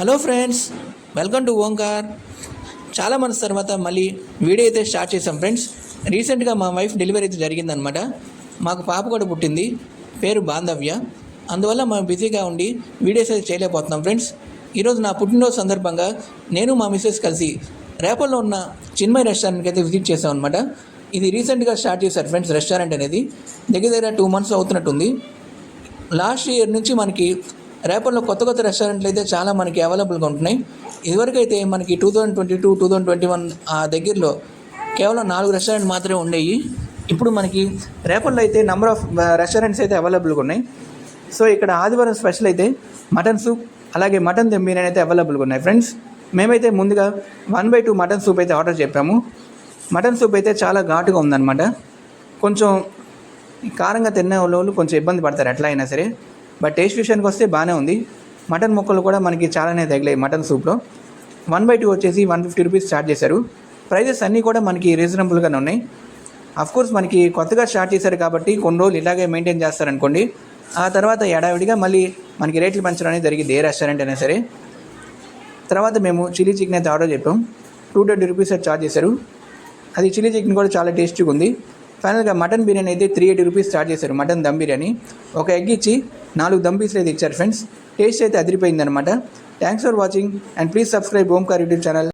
Hello friends, welcome to Omkar. చాలా months తర్వాత మళ్ళీ వీడియో అయితే స్టార్ట్ చేసాం ఫ్రెండ్స్. రీసెంట్గా మా వైఫ్ డెలివరీ అయితే జరిగిందనమాట. మాకు పాప కూడా పుట్టింది, పేరు బాంధవ్య. అందువల్ల మేము బిజీగా ఉండి వీడియోస్ అయితే చేయలేకపోతున్నాం ఫ్రెండ్స్. ఈరోజు నా పుట్టినరోజు సందర్భంగా నేను మా మిస్సెస్ కలిసి రేపల్లో ఉన్న చిన్మయ్ రెస్టారెంట్కి అయితే విజిట్ చేసాం అనమాట. ఇది రీసెంట్గా స్టార్ట్ చేశారు ఫ్రెండ్స్. రెస్టారెంట్ అనేది దగ్గర 2 months అవుతున్నట్టుంది. లాస్ట్ ఇయర్ నుంచి మనకి రేపల్లో కొత్త రెస్టారెంట్లు అయితే చాలా మనకి అవైలబుల్గా ఉంటున్నాయి. ఇదివరకు అయితే మనకి 2022, 2021 ఆ దగ్గరలో కేవలం 4 రెస్టారెంట్ మాత్రమే ఉండేవి. ఇప్పుడు మనకి రేపల్లో అయితే నెంబర్ ఆఫ్ రెస్టారెంట్స్ అయితే అవైలబుల్గా ఉన్నాయి. సో ఇక్కడ ఆదివారం స్పెషల్ అయితే మటన్ సూప్, అలాగే మటన్ దమ్ బిర్యానీ అయితే అవైలబుల్గా ఉన్నాయి ఫ్రెండ్స్. మేమైతే ముందుగా 1/2 మటన్ సూప్ అయితే ఆర్డర్ చెప్పాము. మటన్ సూప్ అయితే చాలా ఘాటుగా ఉందన్నమాట. కొంచెం కారంగా తినే వాళ్ళు కొంచెం ఇబ్బంది పడతారు ఎట్లా అయినా సరే. బట్ టేస్ట్ విషయానికి వస్తే బాగానే ఉంది. మటన్ ముక్కలు కూడా మనకి చాలానే తగిలాయి మటన్ సూప్లో. 1/2 వచ్చేసి 150 రూపీస్ స్టార్ట్ చేశారు. ప్రైజెస్ అన్నీ కూడా మనకి రీజనబుల్గానే ఉన్నాయి. అఫ్కోర్స్ మనకి కొత్తగా స్టార్ట్ చేశారు కాబట్టి కొన్ని రోజులు ఇలాగే మెయింటైన్ చేస్తారనుకోండి. ఆ తర్వాత ఎడావిడిగా మళ్ళీ మనకి రేట్లు పెంచడం అనేది జరిగింది ఏ రెస్టారెంట్ అయినా సరే. తర్వాత మేము చిల్లీ చికెన్ అయితే ఆర్డర్ చెప్పాం. 230 రూపీస్ అయితే ఛార్జ్ చేశారు. అది చిల్లీ చికెన్ కూడా చాలా టేస్టీగా ఉంది. ఫైనల్గా మటన్ బిర్యానీ అయితే 380 రూపీస్ స్టార్ట్ చేశారు. మటన్ దమ్ బిర్యానీ ఒక ఎగ్ ఇచ్చి 4 దమ్ పీసులు అయితే ఇచ్చారు ఫ్రెండ్స్. టేస్ట్ అయితే అదిరిపోయిందనమాట. Thanks for watching and please subscribe Omkar YouTube channel.